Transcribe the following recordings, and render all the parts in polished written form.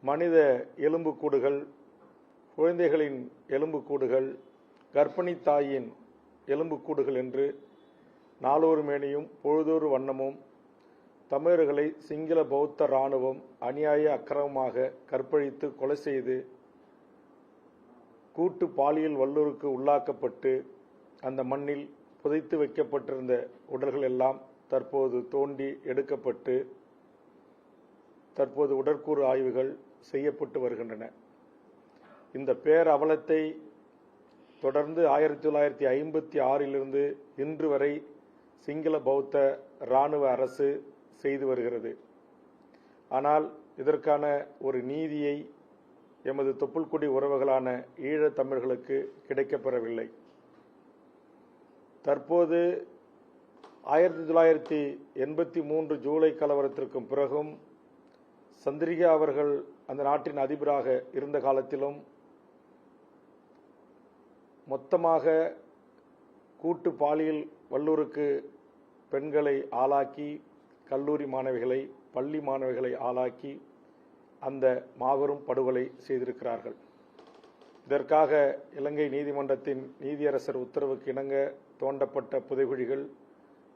மனித எலும்புக்கூடுகள், குழந்தைகளின் எலும்புக்கூடுகள், கர்ப்பிணி தாயின் எலும்புக்கூடுகள் என்று நாளொரு மேனியும் பொழுதொரு வண்ணமும் தமிழர்களை சிங்கள பௌத்த இராணுவம் அநியாய அக்கிரமமாக கற்பழித்து கொலை செய்து கூட்டு பாலியல் வல்லுறவுக்கு உள்ளாக்கப்பட்டு அந்த மண்ணில் புதைத்து வைக்கப்பட்டிருந்த உடல்கள் எல்லாம் தற்போது தோண்டி எடுக்கப்பட்டு தற்போது உடற்கூறு ஆய்வுகள் செய்யப்பட்டு வருகின்றன. இந்த பேரவலத்தை தொடர்ந்து 1956 இன்று வரை சிங்கள பௌத்த இராணுவ அரசு செய்து வருகிறது. ஆனால் இதற்கான ஒரு நீதியை எமது தொப்புள்குடி உறவுகளான ஈழத் தமிழர்களுக்கு கிடைக்கப்பெறவில்லை. தற்போது 1983 ஜூலை கலவரத்திற்கும் பிறகும் சந்திரிகா அவர்கள் அந்த நாட்டின் அதிபராக இருந்த காலத்திலும் மொத்தமாக கூட்டு பாலியல் வல்லுறவுக்கு பெண்களை ஆளாக்கி, கல்லூரி மாணவிகளை, பள்ளி மாணவிகளை ஆளாக்கி அந்த மாபெரும் படுகொலை செய்திருக்கிறார்கள். இதற்காக இலங்கை நீதிமன்றத்தின் நீதியரசர் உத்தரவுக்கு இணங்க தோண்டப்பட்ட புதைகுழிகள்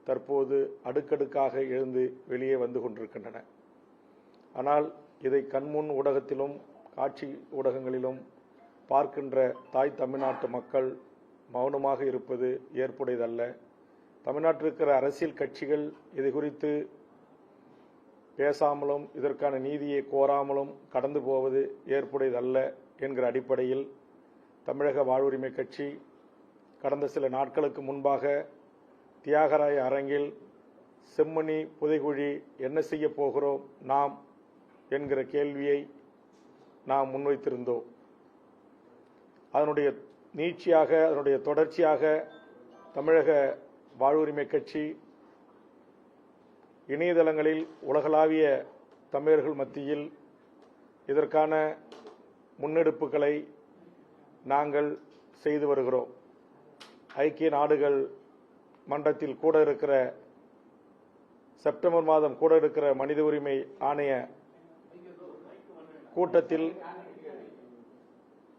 தற்போது அடுக்கடுக்காக எழுந்து வெளியே வந்து கொண்டிருக்கின்றன. ஆனால் இதை கண்முன் ஊடகத்திலும் காட்சி ஊடகங்களிலும் பார்க்கின்ற தாய் தமிழ்நாட்டு மக்கள் மௌனமாக இருப்பது ஏற்புடையதல்ல. தமிழ்நாட்டில் இருக்கிற அரசியல் கட்சிகள் இது குறித்து பேசாமலும் இதற்கான நீதியை கோராமலும் கடந்து போவது ஏற்புடையதல்ல என்கிற அடிப்படையில் தமிழக வாழ்வுரிமை கட்சி கடந்த சில நாட்களுக்கு முன்பாக தியாகராய அரங்கில் செம்மணி புதைகுழி என்ன செய்ய போகிறோம் நாம் என்கிற கேள்வியை நாம் முன்வைத்திருந்தோம். அதனுடைய நீட்சியாக, அதனுடைய தொடர்ச்சியாக தமிழக வாழ்வுரிமை கட்சி இணையதளங்களில் உலகளாவிய தமிழர்கள் மத்தியில் இதற்கான முன்னெடுப்புகளை நாங்கள் செய்து வருகிறோம். ஐக்கிய நாடுகள் மன்றத்தில் கூட இருக்கிற செப்டம்பர் மாதம் கூட இருக்கிற மனித உரிமை ஆணைய கூட்டத்தில்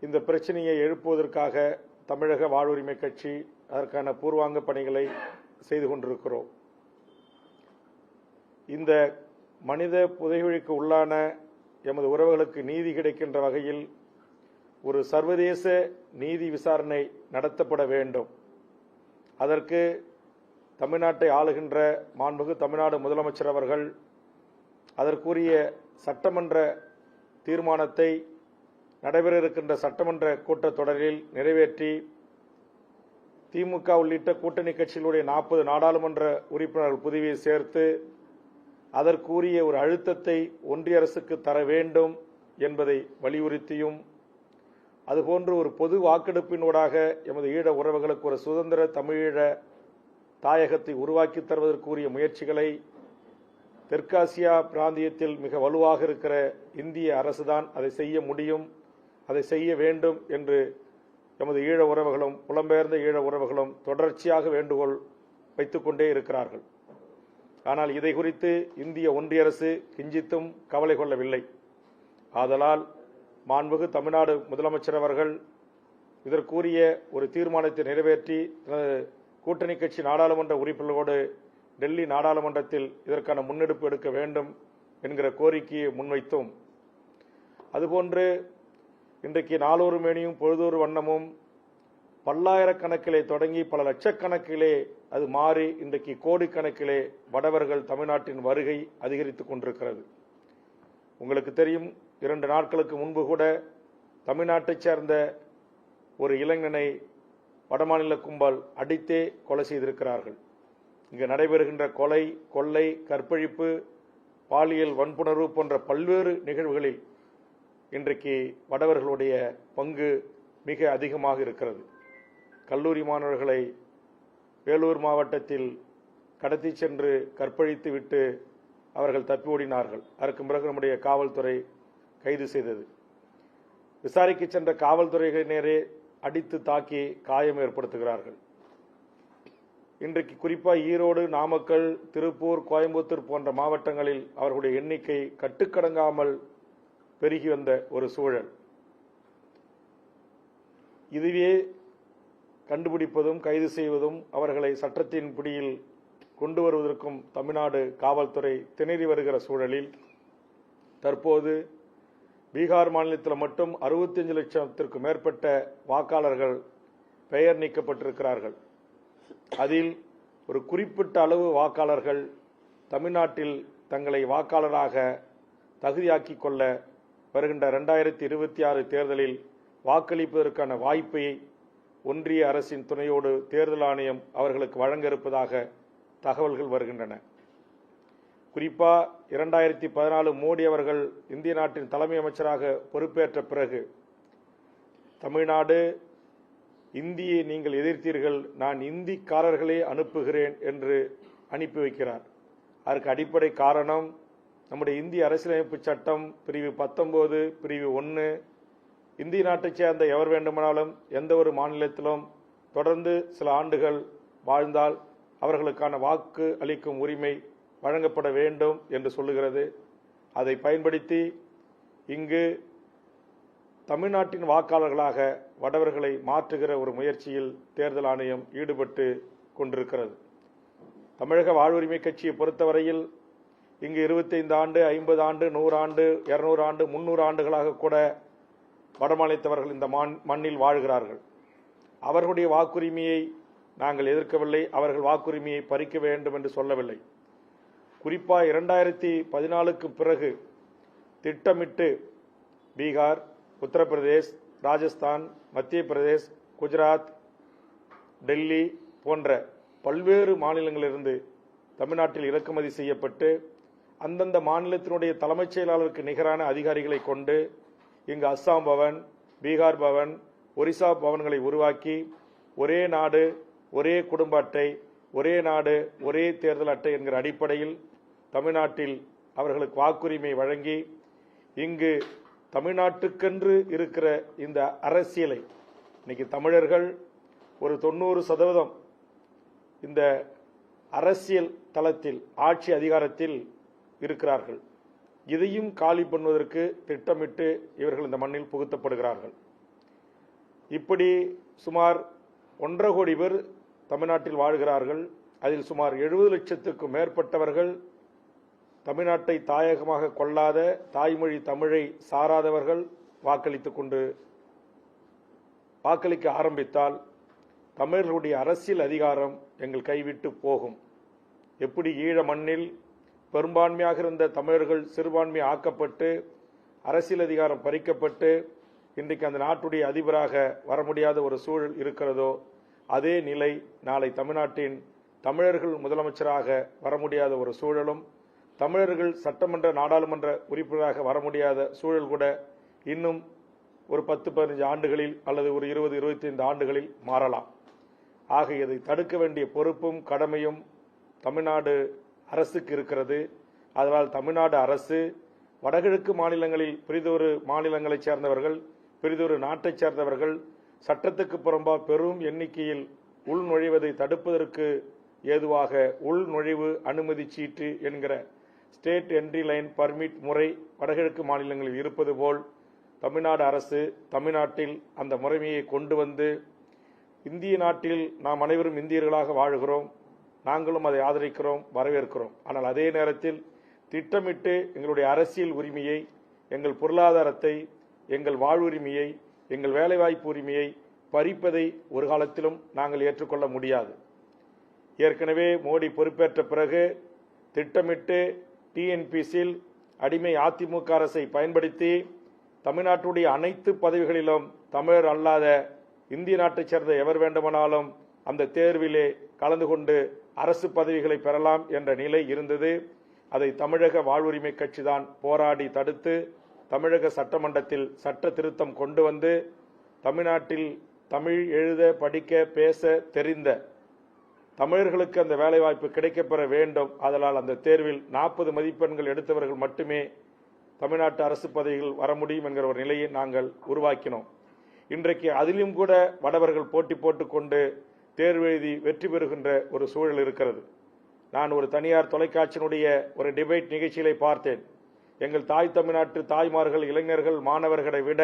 இந்த பிரச்சனையை எழுப்புவதற்காக தமிழக வாழ்வுரிமை கட்சி அதற்கான பூர்வாங்க பணிகளை செய்து கொண்டிருக்கிறோம். இந்த மனித புதைகுழிக்கு உள்ளான எமது உறவுகளுக்கு நீதி கிடைக்கின்ற வகையில் ஒரு சர்வதேச நீதி விசாரணை நடத்தப்பட வேண்டும். அதற்கு தமிழ்நாட்டை ஆளுகின்ற மாண்புமிகு தமிழ்நாடு முதலமைச்சர் அவர்கள் அதற்குரிய சட்டமன்ற தீர்மானத்தை நடைபெற இருக்கின்ற சட்டமன்ற கூட்டத்தொடரில் நிறைவேற்றி திமுக உள்ளிட்ட கூட்டணி கட்சிகளுடைய 40 நாடாளுமன்ற உறுப்பினர்கள் பதவியை சேர்த்து அதற்குரிய ஒரு அழுத்தத்தை ஒன்றிய அரசுக்கு தர வேண்டும் என்பதை வலியுறுத்தியும், அதுபோன்று ஒரு பொது வாக்கெடுப்பினூடாக எமது ஈழ உறவுகளுக்கு ஒரு சுதந்திர தமிழீழ தாயகத்தை உருவாக்கி தருவதற்குரிய முயற்சிகளை தெற்காசியா பிராந்தியத்தில் மிக வலுவாக இருக்கிற இந்திய அரசுதான் அதை செய்ய முடியும், அதை செய்ய வேண்டும் என்று எமது ஈழ உறவுகளும் புலம்பெயர்ந்த ஈழ உறவுகளும் தொடர்ச்சியாக வேண்டுகோள் வைத்துக் கொண்டே இருக்கிறார்கள். ஆனால் இதை குறித்து இந்திய ஒன்றிய அரசு கிஞ்சித்தும் கவலை கொள்ளவில்லை. ஆதலால் மாண்புமிகு தமிழ்நாடு முதலமைச்சர் அவர்கள் இதற்குரிய ஒரு தீர்மானத்தை நிறைவேற்றி கூட்டணி கட்சி நாடாளுமன்ற உறுப்பினர்களோடு டெல்லி நாடாளுமன்றத்தில் இதற்கான முன்னெடுப்பு எடுக்க வேண்டும் என்கிற கோரிக்கையை முன்வைத்தோம். அதுபோன்று இன்றைக்கு நாளொரு மேனியும் பொழுதொரு வண்ணமும் பல்லாயிரக்கணக்கிலே தொடங்கி பல லட்சக்கணக்கிலே அது மாறி இன்றைக்கு கோடிக்கணக்கிலே வடவர்கள் தமிழ்நாட்டின் வருகை அதிகரித்துக் கொண்டிருக்கிறது. உங்களுக்கு தெரியும், 2 நாட்களுக்கு முன்பு கூட தமிழ்நாட்டைச் சேர்ந்த ஒரு இளைஞனை வடமாநில கும்பல் அடித்தே கொலை செய்திருக்கிறார்கள். இங்கு நடைபெறுகின்ற கொலை, கொள்ளை, கற்பழிப்பு, பாலியல் வன்புணர்வு போன்ற பல்வேறு நிகழ்வுகளில் இன்றைக்கு வடவர்களுடைய பங்கு மிக அதிகமாக இருக்கிறது. கல்லூரி மாணவர்களை வேலூர் மாவட்டத்தில் கடத்தி சென்று கற்பழித்து விட்டு அவர்கள் தப்பி ஓடினார்கள். அதற்கு பிறகு நம்முடைய காவல்துறை கைது செய்தது. விசாரிக்க சென்ற காவல்துறையினரே அடித்து தாக்கி காயம் ஏற்படுத்துகிறார்கள். இன்றைக்கு குறிப்பாக ஈரோடு, நாமக்கல், திருப்பூர், கோயம்புத்தூர் போன்ற மாவட்டங்களில் அவர்களுடைய எண்ணிக்கை கட்டுக்கடங்காமல் பெருகி வந்த ஒரு சூழல். இதுவே கண்டுபிடிப்பதும் கைது செய்வதும் அவர்களை சட்டத்தின் பிடியில் கொண்டு வருவதற்கும் தமிழ்நாடு காவல்துறை திணறி வருகிற சூழலில் தற்போது பீகார் மாநிலத்தில் மட்டும் 65 லட்சத்திற்கும் மேற்பட்ட வாக்காளர்கள் பெயர் நீக்கப்பட்டிருக்கிறார்கள். அதில் ஒரு குறிப்பிட்ட அளவு வாக்காளர்கள் தமிழ்நாட்டில் தங்களை வாக்காளராக தகுதியாக்கிக் கொள்ள வருகின்ற 2026 தேர்தலில் வாக்களிப்பதற்கான வாய்ப்பை ஒன்றிய அரசின் துணையோடு தேர்தல் ஆணையம் அவர்களுக்கு வழங்க இருப்பதாக தகவல்கள் வருகின்றன. குறிப்பா 2014 மோடி அவர்கள் இந்திய நாட்டின் தலைமை அமைச்சராக பொறுப்பேற்ற பிறகு தமிழ்நாடு இந்தியை நீங்கள் எதிர்த்தீர்கள், நான் இந்திக்காரர்களே அனுப்புகிறேன் என்று அனுப்பி வைக்கிறார். அதற்கு அடிப்படை காரணம் நம்முடைய இந்திய அரசியலமைப்பு சட்டம் பிரிவு 19 பிரிவு 1 இந்திய நாட்டைச் சேர்ந்த எவர் வேண்டுமானாலும் எந்த ஒரு மாநிலத்திலும் தொடர்ந்து சில ஆண்டுகள் வாழ்ந்தால் அவர்களுக்கான வாக்கு அளிக்கும் உரிமை வழங்கப்பட வேண்டும் என்று சொல்லுகிறது. அதை பயன்படுத்தி இங்கு தமிழ்நாட்டின் வாக்காளர்களாக வடவர்களை மாற்றுகிற ஒரு முயற்சியில் தேர்தல் ஆணையம் ஈடுபட்டு கொண்டிருக்கிறது. தமிழக வாழ்வுரிமை கட்சியை பொறுத்தவரையில் இங்கு 25 ஆண்டு 50 ஆண்டு 100 ஆண்டு 200 ஆண்டு 300 ஆண்டுகளாக கூட வடமாநிலத்தவர்கள் இந்த மண்ணில் வாழ்கிறார்கள். அவர்களுடைய வாக்குரிமையை நாங்கள் எதிர்க்கவில்லை, அவர்கள் வாக்குரிமையை பறிக்க வேண்டும் என்று சொல்லவில்லை. குறிப்பா 2014க்கு பிறகு திட்டமிட்டு பீகார், உத்தரப்பிரதேஷ், ராஜஸ்தான், மத்திய பிரதேஷ், குஜராத், டெல்லி போன்ற பல்வேறு மாநிலங்களிலிருந்து தமிழ்நாட்டில் இறக்குமதி செய்யப்பட்டு அந்தந்த மாநிலத்தினுடைய தலைமைச் செயலாளருக்கு நிகரான அதிகாரிகளை கொண்டு இங்கு அஸ்ஸாம் பவன், பீகார் பவன், ஒரிசா பவன்களை உருவாக்கி ஒரே நாடு ஒரே குடும்ப அட்டை, ஒரே நாடு ஒரே தேர்தல் அட்டை என்கிற அடிப்படையில் தமிழ்நாட்டில் அவர்களுக்கு வாக்குரிமை வழங்கி இங்கு தமிழ்நாட்டுக்கென்று இருக்கிற இந்த அரசியலை இன்னைக்கு தமிழர்கள் ஒரு 90% இந்த அரசியல் தளத்தில் ஆட்சி அதிகாரத்தில் இருக்கிறார்கள். இதையும் காலி பண்ணுவதற்கு திட்டமிட்டு இவர்கள் இந்த மண்ணில் புகுத்தப்படுகிறார்கள். இப்படி சுமார் 1.5 கோடி பேர் தமிழ்நாட்டில் வாழ்கிறார்கள். அதில் சுமார் 70 லட்சத்துக்கும் மேற்பட்டவர்கள் தமிழ்நாட்டை தாயகமாக கொள்ளாத தாய்மொழி தமிழை சாராதவர்கள் வாக்களிக்க ஆரம்பித்தால் தமிழர்களுடைய அரசியல் அதிகாரம் எங்கள் கைவிட்டு போகும். எப்படி ஈழ மண்ணில் பெரும்பான்மையாக இருந்த தமிழர்கள் சிறுபான்மை ஆக்கப்பட்டு அரசியல் அதிகாரம் பறிக்கப்பட்டு இன்றைக்கு அந்த நாட்டுடைய அதிபராக வர முடியாத ஒரு சூழல் இருக்கிறதோ அதே நிலை நாளை தமிழ்நாட்டின் தமிழர்கள் முதலமைச்சராக வர முடியாத ஒரு சூழலும் தமிழர்கள் சட்டமன்ற நாடாளுமன்ற உறுப்பினராக வர முடியாத சூழல் கூட இன்னும் ஒரு 10-15 ஆண்டுகளில் அல்லது ஒரு 20-25 ஆண்டுகளில் மாறலாம். ஆக இதை தடுக்க வேண்டிய பொறுப்பும் கடமையும் தமிழ்நாடு அரசுக்கு இருக்கிறது. அதனால் தமிழ்நாடு அரசு வடகிழக்கு மாநிலங்களில் பிரிதொரு மாநிலங்களைச் சேர்ந்தவர்கள், பிரிதொரு நாட்டைச் சேர்ந்தவர்கள் சட்டத்துக்கு புறம்பா பெரும் எண்ணிக்கையில் உள்நுழைவதை தடுப்பதற்கு ஏதுவாக உள்நுழைவு அனுமதி சீட்டு என்கிற ஸ்டேட் என்ட்ரி லைன் பர்மிட் முறை வடகிழக்கு மாநிலங்களில் இருப்பது போல் தமிழ்நாடு அரசு தமிழ்நாட்டில் அந்த முறைமையை கொண்டு வந்து இந்திய நாட்டில் நாம் அனைவரும் இந்தியர்களாக வாழ்கிறோம், நாங்களும் அதை ஆதரிக்கிறோம், வரவேற்கிறோம். ஆனால் அதே நேரத்தில் திட்டமிட்டு எங்களுடைய அரசியல் உரிமையை, எங்கள் பொருளாதாரத்தை, எங்கள் வாழ்வுரிமையை, எங்கள் வேலைவாய்ப்பு உரிமையை பறிப்பதை ஒரு காலத்திலும் நாங்கள் ஏற்றுக்கொள்ள முடியாது. ஏற்கனவே மோடி பொறுப்பேற்ற பிறகு திட்டமிட்டு டிஎன்பிசியில் அடிமை அதிமுக அரசை பயன்படுத்தி தமிழ்நாட்டுடைய அனைத்து பதவிகளிலும் தமிழர் அல்லாத இந்திய நாட்டைச் சேர்ந்த எவர் வேண்டுமானாலும் அந்த தேர்விலே கலந்து கொண்டு அரசு பதவிகளை பெறலாம் என்ற நிலை இருந்தது. அதை தமிழக வாழ்வுரிமை கட்சிதான் போராடி தடுத்து தமிழக சட்டமன்றத்தில் சட்ட திருத்தம் கொண்டு வந்து தமிழ்நாட்டில் தமிழ் எழுத படிக்க பேச தெரிந்த தமிழர்களுக்கு அந்த வேலைவாய்ப்பு கிடைக்கப்பெற வேண்டும். அதனால் அந்த தேர்வில் 40 மதிப்பெண்கள் எடுத்தவர்கள் மட்டுமே தமிழ்நாட்டு அரசு பதவிகள் வர முடியும் என்கிற ஒரு நிலையை நாங்கள் உருவாக்கினோம். இன்றைக்கு அதிலும் கூட வடவர்கள் போட்டி போட்டுக்கொண்டு தேர்வு எழுதி வெற்றி பெறுகின்ற ஒரு சூழல் இருக்கிறது. நான் ஒரு தனியார் தொலைக்காட்சியினுடைய ஒரு டிபேட் நிகழ்ச்சிகளை பார்த்தேன். எங்கள் தாய் தமிழ்நாட்டு தாய்மார்கள், இளைஞர்கள், மாணவர்களை விட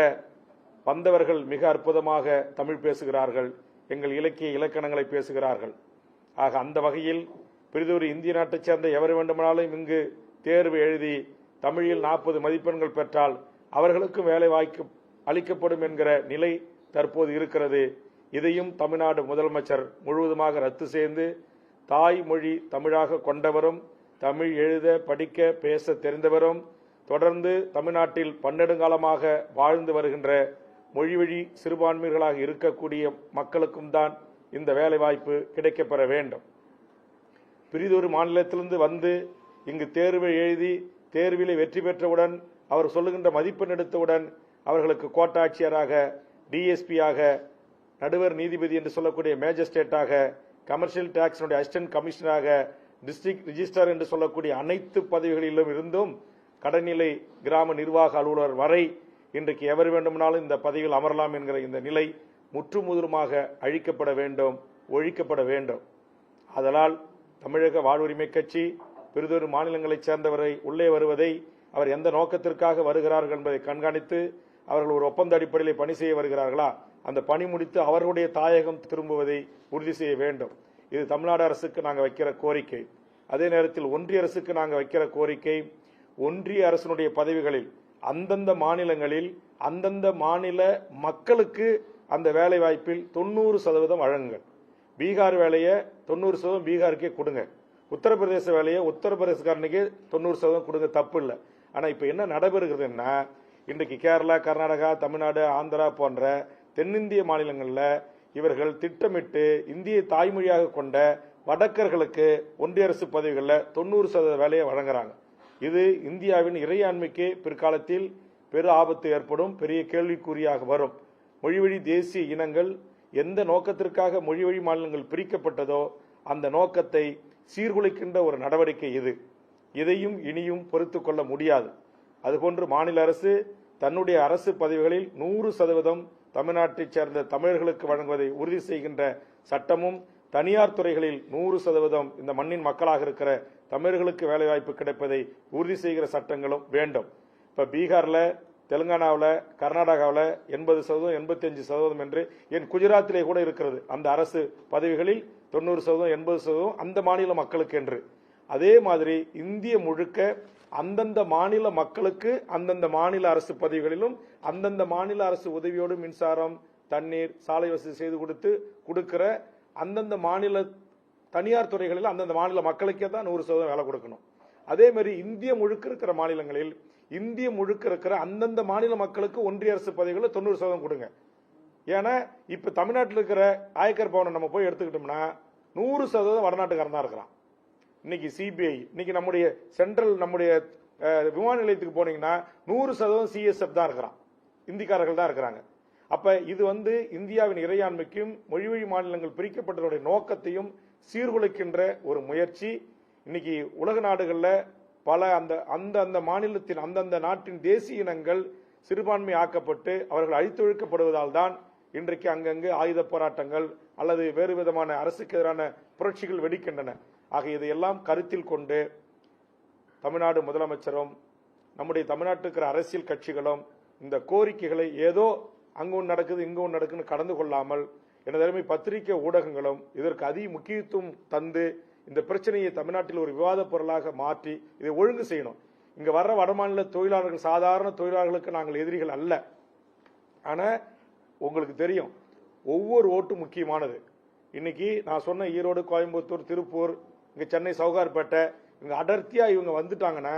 வந்தவர்கள் மிக அற்புதமாக தமிழ் பேசுகிறார்கள், எங்கள் இலக்கிய இலக்கணங்களை பேசுகிறார்கள். ஆக அந்த வகையில் பிரிதொரு இந்திய நாட்டைச் சேர்ந்த எவர் வேண்டுமானாலும் இங்கு தேர்வு எழுதி தமிழில் 40 மதிப்பெண்கள் பெற்றால் அவர்களுக்கும் வேலை வாய்ப்பு அளிக்கப்படும் என்கிற நிலை தற்போது இருக்கிறது. இதையும் தமிழ்நாடு முதலமைச்சர் முழுவதுமாக ரத்து செய்து தாய்மொழி தமிழாக கொண்டவரும், தமிழ் எழுத படிக்க பேச தெரிந்தவரும், தொடர்ந்து தமிழ்நாட்டில் பன்னெடுங்காலமாக வாழ்ந்து வருகின்ற மொழிவழி சிறுபான்மையர்களாக இருக்கக்கூடிய மக்களுக்கும் தான் இந்த வேலைவாய்ப்பு கிடைக்கப்பெற வேண்டும். பிரிதொரு மாநிலத்திலிருந்து வந்து இங்கு தேர்வை எழுதி தேர்விலே வெற்றி பெற்றவுடன் அவர் சொல்லுகின்ற மதிப்பெண் எடுத்தவுடன் அவர்களுக்கு கோட்டாட்சியராக, டிஎஸ்பியாக, நடுவர் நீதிபதி என்று சொல்லக்கூடிய மேஜிஸ்ட்ரேட்டாக, கமர்ஷியல் டாக்ஸினுடைய அசிஸ்டன்ட் கமிஷனராக, டிஸ்ட்ரிக்ட் ரிஜிஸ்ட்ரார் என்று சொல்லக்கூடிய அனைத்து பதவிகளிலும் இருந்தும் கடைநிலை கிராம நிர்வாக அலுவலர் வரை இன்றைக்கு எவர் வேண்டுமானாலும் இந்த பதவியில் அமரலாம் என்கிற இந்த நிலை முற்றுமுதலுமாக அழிக்கப்பட வேண்டும், ஒழிக்கப்பட வேண்டும். அதனால் தமிழக வாழ்வுரிமை கட்சி பிறிதொரு மாநிலங்களைச் சேர்ந்தவரை உள்ளே வருவதை அவர் எந்த நோக்கத்திற்காக வருகிறார்கள் என்பதை கண்காணித்து அவர்கள் ஒரு ஒப்பந்த அடிப்படையில் பணி செய்ய வருகிறார்களா, அந்த பணி முடித்து அவர்களுடைய தாயகம் திரும்புவதை உறுதி செய்ய வேண்டும். இது தமிழ்நாடு அரசுக்கு நாங்கள் வைக்கிற கோரிக்கை. அதே நேரத்தில் ஒன்றிய அரசுக்கு நாங்கள் வைக்கிற கோரிக்கை, ஒன்றிய அரசினுடைய பதவிகளில் அந்தந்த மாநிலங்களில் அந்தந்த மாநில மக்களுக்கு அந்த வேலை வாய்ப்பில் 90% வழங்குங்கள். பீகார் வேலையை 90% பீகாருக்கே கொடுங்க. உத்தரப்பிரதேச வேலையை உத்தரப்பிரதேசக்காரனுக்கே 90% கொடுங்க, தப்பு இல்லை. ஆனால் இப்போ என்ன நடைபெறுகிறதுன்னா, இன்றைக்கு கேரளா, கர்நாடகா, தமிழ்நாடு, ஆந்திரா போன்ற தென்னிந்திய மாநிலங்களில் இவர்கள் திட்டமிட்டு இந்திய தாய்மொழியாக கொண்ட வடக்கர்களுக்கு ஒன்றிய அரசு பதவிகளில் 90% வேலையை வழங்குறாங்க. இது இந்தியாவின் இறையாண்மைக்கு பிற்காலத்தில் பெரு ஆபத்து ஏற்படும், பெரிய கேள்விக்குறியாக வரும். மொழிவழி தேசிய இனங்கள் எந்த நோக்கத்திற்காக மொழிவழி மாநிலங்கள் பிரிக்கப்பட்டதோ அந்த நோக்கத்தை சீர்குலைக்கின்ற ஒரு நடவடிக்கை இது. இதையும் இனியும் பொறுத்துக் கொள்ள முடியாது. அதுபோன்று மாநில அரசு தன்னுடைய அரசு பதவிகளில் 100% தமிழ்நாட்டைச் சேர்ந்த தமிழர்களுக்கு வழங்குவதை உறுதி செய்கின்ற சட்டமும், தனியார் துறைகளில் 100% இந்த மண்ணின் மக்களாக இருக்கிற தமிழர்களுக்கு வேலைவாய்ப்பு கிடைப்பதை உறுதி செய்கிற சட்டங்களும் வேண்டும். இப்ப பீகார்ல, தெலுங்கானாவில், கர்நாடகாவில் 80%, 85% என்று என் குஜராத்திலே கூட இருக்கிறது. அந்த அரசு பதவிகளில் 90%, 80% அந்த மாநில மக்களுக்கு என்று. அதே மாதிரி இந்திய முழுக்க அந்தந்த மாநில மக்களுக்கு அந்தந்த மாநில அரசு பதவிகளிலும் அந்தந்த மாநில அரசு உதவியோடு மின்சாரம், தண்ணீர், சாலை வசதி செய்து கொடுக்கிற அந்தந்த மாநில தனியார் துறைகளில் அந்தந்த மாநில மக்களுக்கே தான் 100% வேலை கொடுக்கணும். அதே மாதிரி இந்திய முழுக்க இருக்கிற மாநிலங்களில் இந்திய முழுக்க இருக்கிற அந்தந்த மாநில மக்களுக்கு ஒன்றிய அரசு பதவிகளில் 90% கொடுங்க. ஏன்னா இப்ப தமிழ்நாட்டில் இருக்கிற ஆயக்கர் பவனை நம்ம போய் எடுத்துக்கிட்டோம்னா 100% வடநாட்டுக்காரன் தான் இருக்கிறான். இன்னைக்கு சிபிஐ, இன்னைக்கு நம்முடைய சென்ட்ரல், நம்முடைய விமான நிலையத்துக்கு போனீங்கன்னா 100% சிஎஸ்எஃப் தான் இருக்கிறான், இந்திக்காரர்கள் தான் இருக்கிறாங்க. அப்ப இது இந்தியாவின் இறையாண்மைக்கும் மொழிவழி மாநிலங்கள் பிரிக்கப்பட்டதோடைய நோக்கத்தையும் சீர்குலைக்கின்ற ஒரு முயற்சி. இன்னைக்கு உலக நாடுகளில் பல அந்த மாநிலத்தின் அந்தந்த நாட்டின் தேசிய இனங்கள் சிறுபான்மை ஆக்கப்பட்டு அவர்கள் அழித்தொழிக்கப்படுவதால் தான் இன்றைக்கு அங்கங்கு ஆயுத போராட்டங்கள் அல்லது வேறு விதமான அரசுக்கு எதிரான புரட்சிகள் வெடிக்கின்றன. ஆக இதையெல்லாம் கருத்தில் கொண்டு தமிழ்நாடு முதலமைச்சரும் நம்முடைய தமிழ்நாட்டில் இருக்கிற அரசியல் கட்சிகளும் இந்த கோரிக்கைகளை ஏதோ அங்கு ஒன்று நடக்குது இங்கு ஒன்று நடக்குன்னு கடந்து கொள்ளாமல், எனது அருமை பத்திரிகை ஊடகங்களும் இதற்கு அதிக முக்கியத்துவம் தந்து இந்த பிரச்சனையை தமிழ்நாட்டில் ஒரு விவாத பொருளாக மாற்றி இதை ஒழுங்கு செய்யணும். இங்க வர்ற வடமாநில தொழிலாளர்கள் சாதாரண தொழிலாளர்களுக்கு நாங்கள் எதிரிகள் அல்ல. ஆனா உங்களுக்கு தெரியும், ஒவ்வொரு ஓட்டும் முக்கியமானது. இன்னைக்கு நான் சொன்ன ஈரோடு, கோயம்புத்தூர், திருப்பூர், இங்க சென்னை சவுகார்பேட்டை, இவங்க அடர்த்தியா இவங்க வந்துட்டாங்கன்னா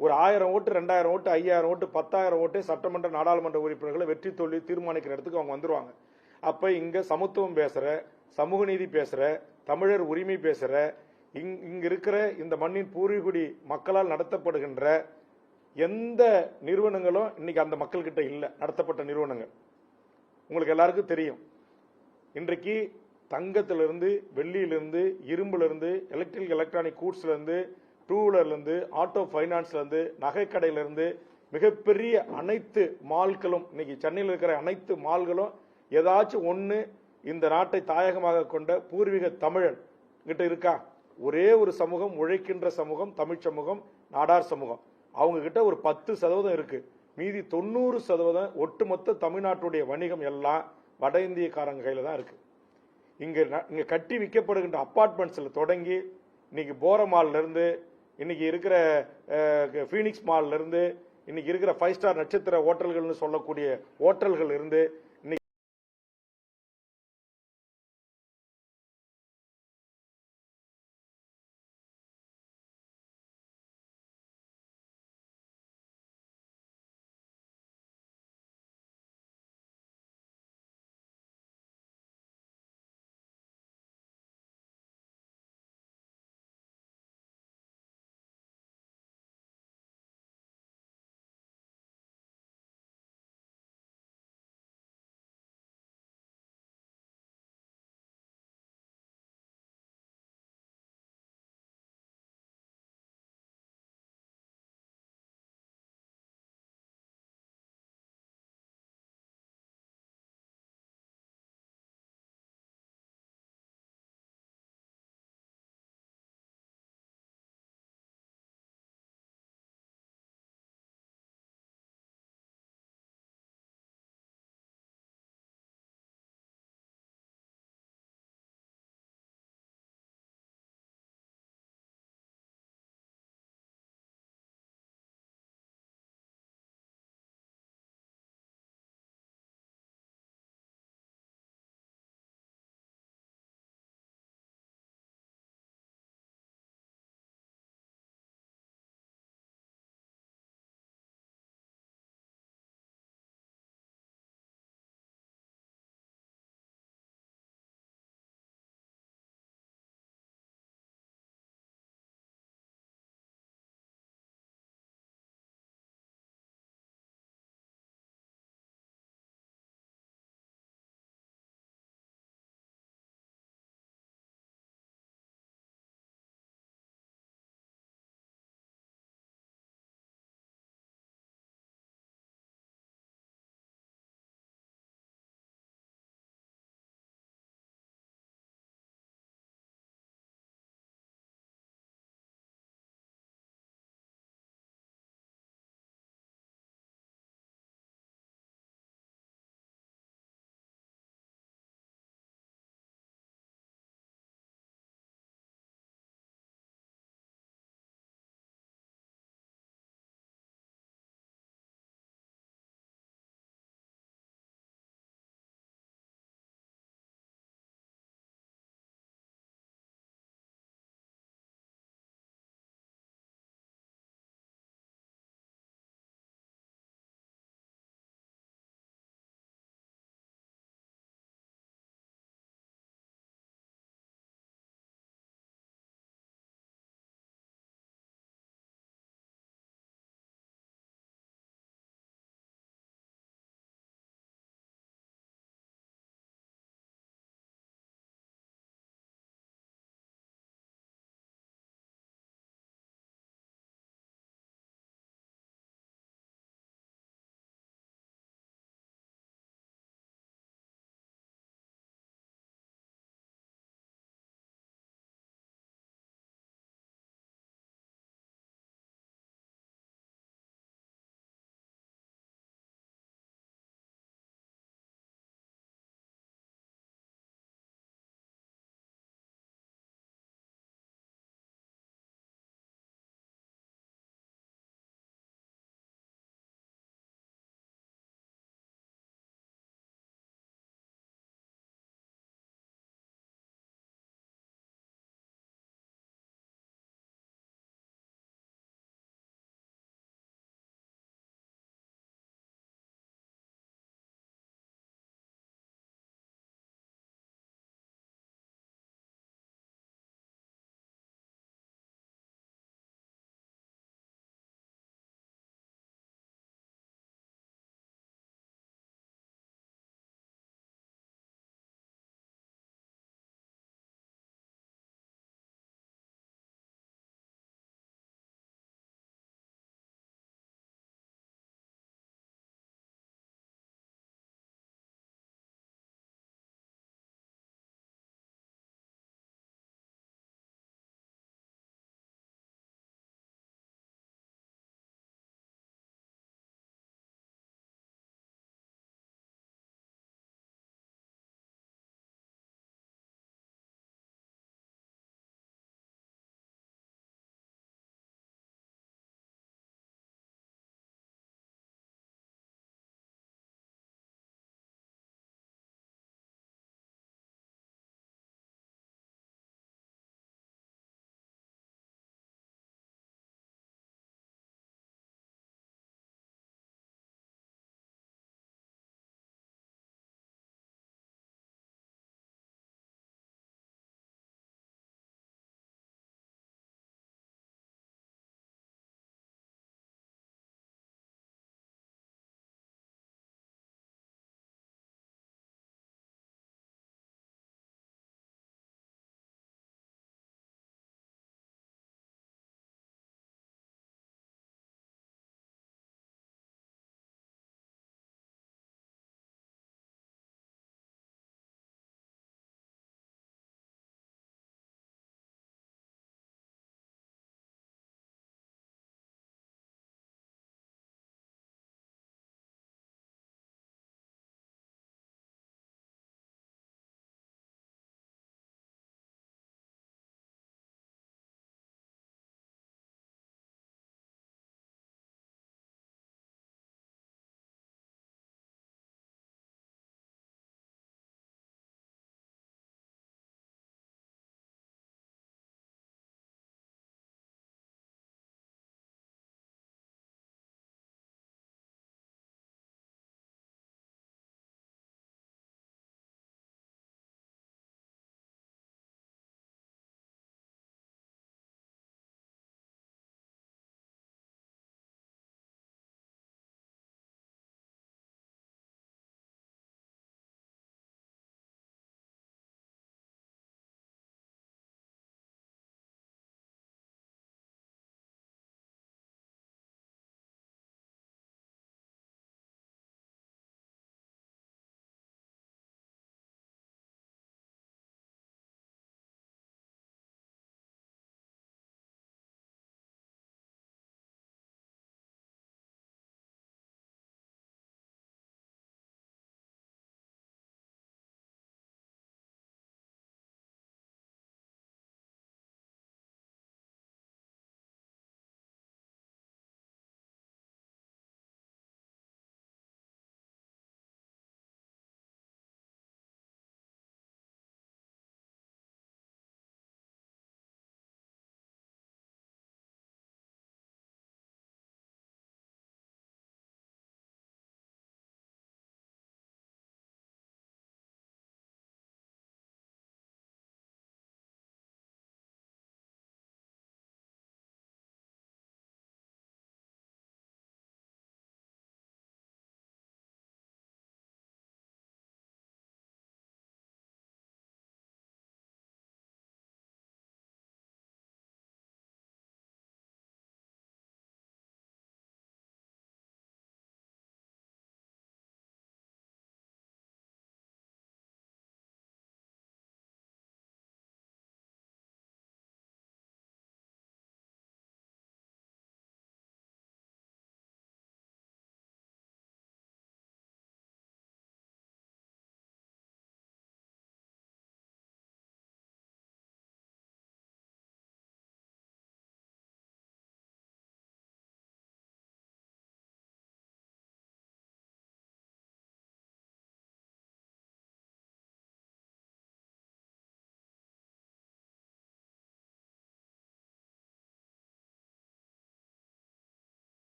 ஒரு 1000 ஓட்டு, 2000 ஓட்டு, 5000 ஓட்டு, 10,000 ஓட்டு சட்டமன்ற நாடாளுமன்ற உறுப்பினர்களை வெற்றி தோல்வி தீர்மானிக்கிற இடத்துக்கு அவங்க வந்துருவாங்க. அப்ப இங்க சமத்துவம் பேசுற, சமூக நீதி பேசுற, தமிழர் உரிமை பேசுற, இங்க இருக்கிற இந்த மண்ணின் பூர்வீகுடி மக்களால் நடத்தப்படுகின்ற எந்த நிறுவனங்களும் இன்னைக்கு அந்த மக்கள் கிட்ட இல்ல. நடத்தப்பட்ட நிறுவனங்கள் உங்களுக்கு எல்லாருக்கும் தெரியும். இன்றைக்கு தங்கத்திலிருந்து, வெள்ளியிலிருந்து, இரும்பிலிருந்து, எலக்ட்ரானிக் கூட்ஸ்ல இருந்து, டூ வீலர்ல இருந்து, ஆட்டோ பைனான்ஸ்ல இருந்து, நகைக்கடையிலிருந்து மிகப்பெரிய அனைத்து மால்களும், இன்னைக்கு சென்னையில் இருக்கிற அனைத்து மால்களும் ஏதாச்சும் ஒண்ணு இந்த நாட்டை தாயகமாக கொண்ட பூர்வீக தமிழன் கிட்ட இருக்கா? ஒரே ஒரு சமூகம், உழைக்கின்ற சமூகம், தமிழ் சமூகம், நாடார் சமூகம். அவங்க கிட்ட ஒரு 10% இருக்கு. மீதி 90% ஒட்டுமொத்த தமிழ்நாட்டுடைய வணிகம் எல்லாம் வட இந்தியக்காரங்க கையில தான் இருக்கு. இங்க கட்டி விற்கப்படுகின்ற அப்பார்ட்மெண்ட்ஸ்ல தொடங்கி இன்னைக்கு போரமால்ல இருந்து இன்னைக்கு இருக்கிற ஃபீனிக்ஸ் மால்ல இருந்து இன்னைக்கு இருக்கிற 5 ஸ்டார் நட்சத்திர ஹோட்டல்கள்னு சொல்லக்கூடிய ஹோட்டல்கள் இருந்து